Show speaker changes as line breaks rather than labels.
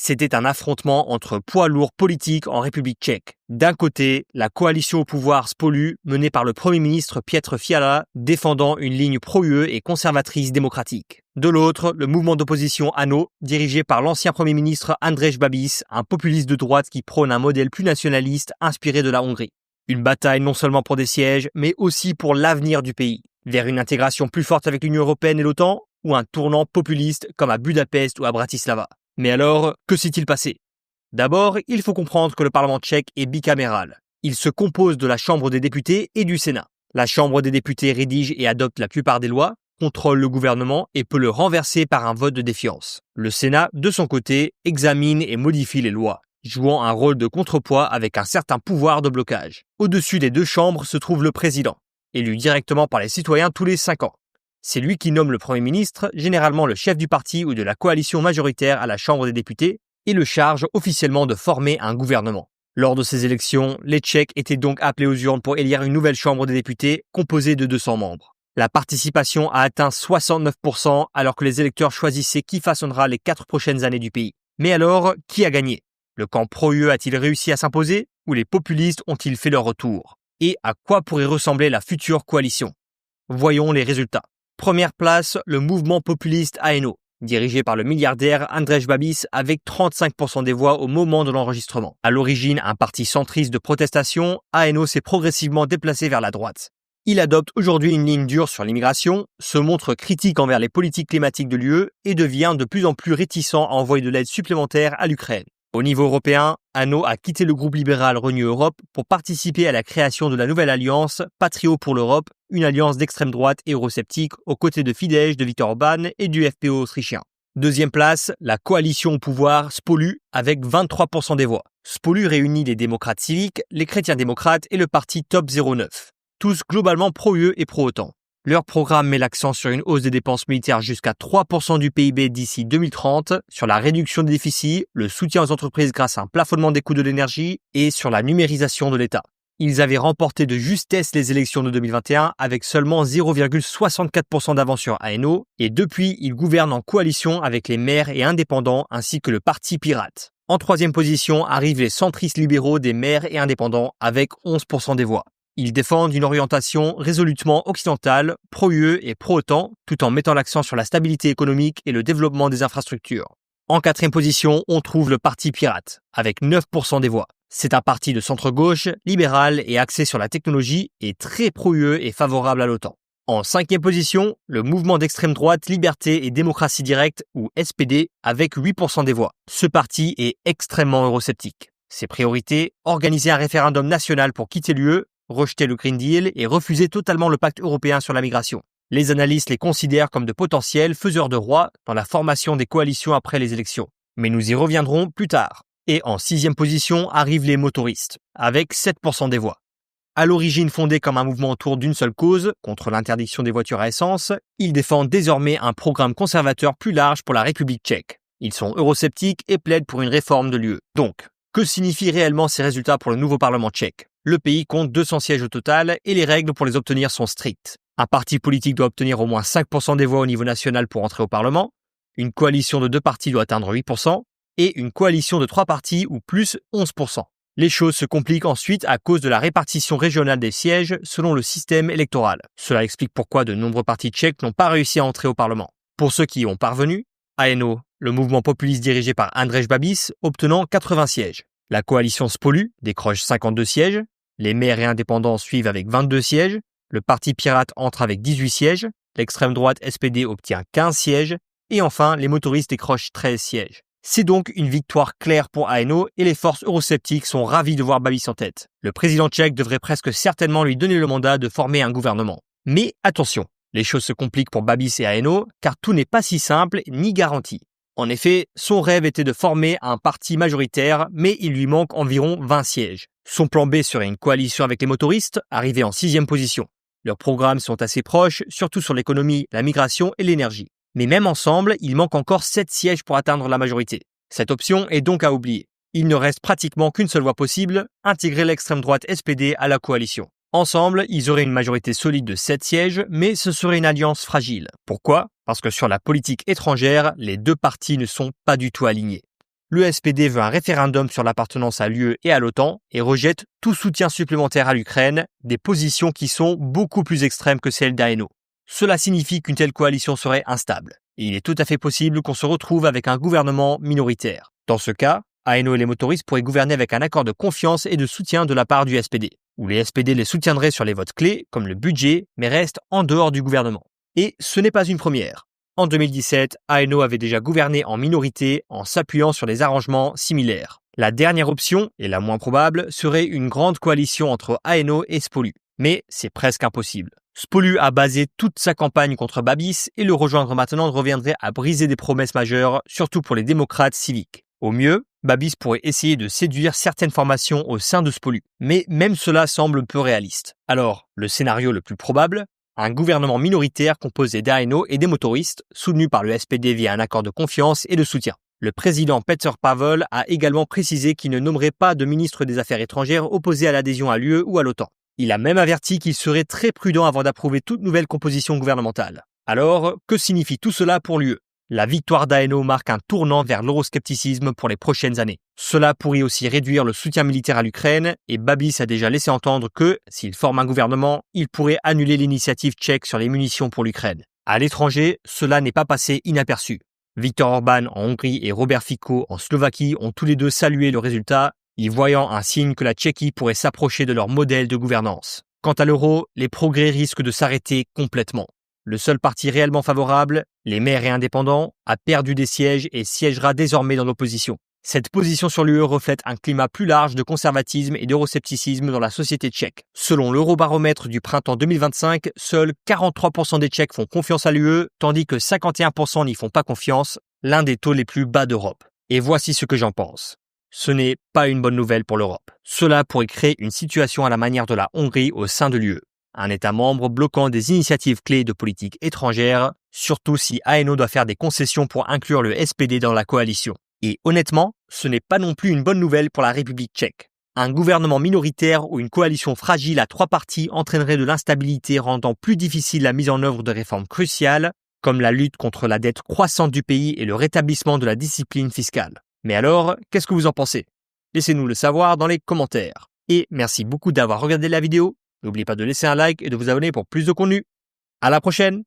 C'était un affrontement entre poids lourds politiques en République tchèque. D'un côté, la coalition au pouvoir Spolu, menée par le Premier ministre Petr Fiala, défendant une ligne pro-UE et conservatrice démocratique. De l'autre, le mouvement d'opposition ANO, dirigé par l'ancien Premier ministre Andrej Babis, un populiste de droite qui prône un modèle plus nationaliste inspiré de la Hongrie. Une bataille non seulement pour des sièges, mais aussi pour l'avenir du pays. Vers une intégration plus forte avec l'Union européenne et l'OTAN, ou un tournant populiste comme à Budapest ou à Bratislava. Mais alors, que s'est-il passé ? D'abord, il faut comprendre que le Parlement tchèque est bicaméral. Il se compose de la Chambre des députés et du Sénat. La Chambre des députés rédige et adopte la plupart des lois, contrôle le gouvernement et peut le renverser par un vote de défiance. Le Sénat, de son côté, examine et modifie les lois, jouant un rôle de contrepoids avec un certain pouvoir de blocage. Au-dessus des deux chambres se trouve le président, élu directement par les citoyens tous les 5 ans. C'est lui qui nomme le Premier ministre, généralement le chef du parti ou de la coalition majoritaire à la Chambre des députés, et le charge officiellement de former un gouvernement. Lors de ces élections, les Tchèques étaient donc appelés aux urnes pour élire une nouvelle Chambre des députés composée de 200 membres. La participation a atteint 69% alors que les électeurs choisissaient qui façonnera les 4 prochaines années du pays. Mais alors, qui a gagné ? Le camp pro-UE a-t-il réussi à s'imposer ou les populistes ont-ils fait leur retour ? Et à quoi pourrait ressembler la future coalition ? Voyons les résultats. Première place, le mouvement populiste ANO, dirigé par le milliardaire Andrej Babis avec 35% des voix au moment de l'enregistrement. À l'origine, un parti centriste de protestation, ANO s'est progressivement déplacé vers la droite. Il adopte aujourd'hui une ligne dure sur l'immigration, se montre critique envers les politiques climatiques de l'UE et devient de plus en plus réticent à envoyer de l'aide supplémentaire à l'Ukraine. Au niveau européen, ANO a quitté le groupe libéral Renew Europe pour participer à la création de la nouvelle alliance Patriots pour l'Europe, une alliance d'extrême droite et eurosceptique aux côtés de Fidesz de Viktor Orbán et du FPÖ autrichien. Deuxième place, la coalition au pouvoir Spolu avec 23% des voix. Spolu réunit les démocrates civiques, les chrétiens démocrates et le parti Top 09, tous globalement pro-UE et pro-OTAN. Leur programme met l'accent sur une hausse des dépenses militaires jusqu'à 3% du PIB d'ici 2030, sur la réduction des déficits, le soutien aux entreprises grâce à un plafonnement des coûts de l'énergie et sur la numérisation de l'État. Ils avaient remporté de justesse les élections de 2021 avec seulement 0,64% d'avance sur ANO et depuis, ils gouvernent en coalition avec les maires et indépendants ainsi que le Parti pirate. En troisième position arrivent les centristes libéraux des maires et indépendants avec 11% des voix. Ils défendent une orientation résolument occidentale, pro-UE et pro-OTAN, tout en mettant l'accent sur la stabilité économique et le développement des infrastructures. En quatrième position, on trouve le Parti pirate, avec 9% des voix. C'est un parti de centre-gauche, libéral et axé sur la technologie et très pro-UE et favorable à l'OTAN. En cinquième position, le mouvement d'extrême droite Liberté et Démocratie Directe, ou SPD, avec 8% des voix. Ce parti est extrêmement eurosceptique. Ses priorités, organiser un référendum national pour quitter l'UE, rejeter le Green Deal et refuser totalement le pacte européen sur la migration. Les analystes les considèrent comme de potentiels faiseurs de roi dans la formation des coalitions après les élections. Mais nous y reviendrons plus tard. Et en sixième position arrivent les motoristes, avec 7% des voix. À l'origine fondé comme un mouvement autour d'une seule cause, contre l'interdiction des voitures à essence, ils défendent désormais un programme conservateur plus large pour la République tchèque. Ils sont eurosceptiques et plaident pour une réforme de l'UE. Donc, que signifient réellement ces résultats pour le nouveau Parlement tchèque ? Le pays compte 200 sièges au total et les règles pour les obtenir sont strictes. Un parti politique doit obtenir au moins 5% des voix au niveau national pour entrer au Parlement, une coalition de 2 partis doit atteindre 8%, et une coalition de 3 partis ou plus 11%. Les choses se compliquent ensuite à cause de la répartition régionale des sièges selon le système électoral. Cela explique pourquoi de nombreux partis tchèques n'ont pas réussi à entrer au Parlement. Pour ceux qui y ont parvenu, ANO, le mouvement populiste dirigé par Andrej Babis, obtenant 80 sièges. La coalition Spolu décroche 52 sièges, les maires et indépendants suivent avec 22 sièges, le parti pirate entre avec 18 sièges, l'extrême droite SPD obtient 15 sièges, et enfin les motoristes décrochent 13 sièges. C'est donc une victoire claire pour ANO et les forces eurosceptiques sont ravies de voir Babis en tête. Le président tchèque devrait presque certainement lui donner le mandat de former un gouvernement. Mais attention, les choses se compliquent pour Babis et ANO car tout n'est pas si simple ni garanti. En effet, son rêve était de former un parti majoritaire, mais il lui manque environ 20 sièges. Son plan B serait une coalition avec les motoristes, arrivés en 6e position. Leurs programmes sont assez proches, surtout sur l'économie, la migration et l'énergie. Mais même ensemble, il manque encore 7 sièges pour atteindre la majorité. Cette option est donc à oublier. Il ne reste pratiquement qu'une seule voie possible, intégrer l'extrême droite SPD à la coalition. Ensemble, ils auraient une majorité solide de 7 sièges, mais ce serait une alliance fragile. Pourquoi ? Parce que sur la politique étrangère, les deux partis ne sont pas du tout alignés. le SPD veut un référendum sur l'appartenance à l'UE et à l'OTAN et rejette tout soutien supplémentaire à l'Ukraine, des positions qui sont beaucoup plus extrêmes que celles d'Aeno. Cela signifie qu'une telle coalition serait instable. Et il est tout à fait possible qu'on se retrouve avec un gouvernement minoritaire. Dans ce cas, Aeno et les motoristes pourraient gouverner avec un accord de confiance et de soutien de la part du SPD, où les SPD les soutiendraient sur les votes clés, comme le budget, mais restent en dehors du gouvernement. Et ce n'est pas une première. En 2017, Aeno avait déjà gouverné en minorité en s'appuyant sur des arrangements similaires. La dernière option, et la moins probable, serait une grande coalition entre Aeno et Spolu. Mais c'est presque impossible. Spolu a basé toute sa campagne contre Babis et le rejoindre maintenant reviendrait à briser des promesses majeures, surtout pour les démocrates civiques. Au mieux, Babis pourrait essayer de séduire certaines formations au sein de Spolu. Mais même cela semble peu réaliste. Alors, le scénario le plus probable, un gouvernement minoritaire composé d'Aeno et des motoristes, soutenu par le SPD via un accord de confiance et de soutien. Le président Petr Pavel a également précisé qu'il ne nommerait pas de ministre des Affaires étrangères opposé à l'adhésion à l'UE ou à l'OTAN. Il a même averti qu'il serait très prudent avant d'approuver toute nouvelle composition gouvernementale. Alors, que signifie tout cela pour l'UE ? La victoire d'Aeno marque un tournant vers l'euroscepticisme pour les prochaines années. Cela pourrait aussi réduire le soutien militaire à l'Ukraine et Babis a déjà laissé entendre que, s'il forme un gouvernement, il pourrait annuler l'initiative tchèque sur les munitions pour l'Ukraine. À l'étranger, cela n'est pas passé inaperçu. Viktor Orban en Hongrie et Robert Fico en Slovaquie ont tous les deux salué le résultat, y voyant un signe que la Tchéquie pourrait s'approcher de leur modèle de gouvernance. Quant à l'euro, les progrès risquent de s'arrêter complètement. Le seul parti réellement favorable, les Verts et indépendants, a perdu des sièges et siégera désormais dans l'opposition. Cette position sur l'UE reflète un climat plus large de conservatisme et d'euroscepticisme dans la société tchèque. Selon l'Eurobaromètre du printemps 2025, seuls 43% des Tchèques font confiance à l'UE, tandis que 51% n'y font pas confiance, l'un des taux les plus bas d'Europe. Et voici ce que j'en pense. Ce n'est pas une bonne nouvelle pour l'Europe. Cela pourrait créer une situation à la manière de la Hongrie au sein de l'UE. Un État membre bloquant des initiatives clés de politique étrangère, surtout si Aeno doit faire des concessions pour inclure le SPD dans la coalition. Et honnêtement, ce n'est pas non plus une bonne nouvelle pour la République tchèque. Un gouvernement minoritaire ou une coalition fragile à 3 partis entraînerait de l'instabilité rendant plus difficile la mise en œuvre de réformes cruciales, comme la lutte contre la dette croissante du pays et le rétablissement de la discipline fiscale. Mais alors, qu'est-ce que vous en pensez ? Laissez-nous le savoir dans les commentaires. Et merci beaucoup d'avoir regardé la vidéo. N'oubliez pas de laisser un like et de vous abonner pour plus de contenu. À la prochaine!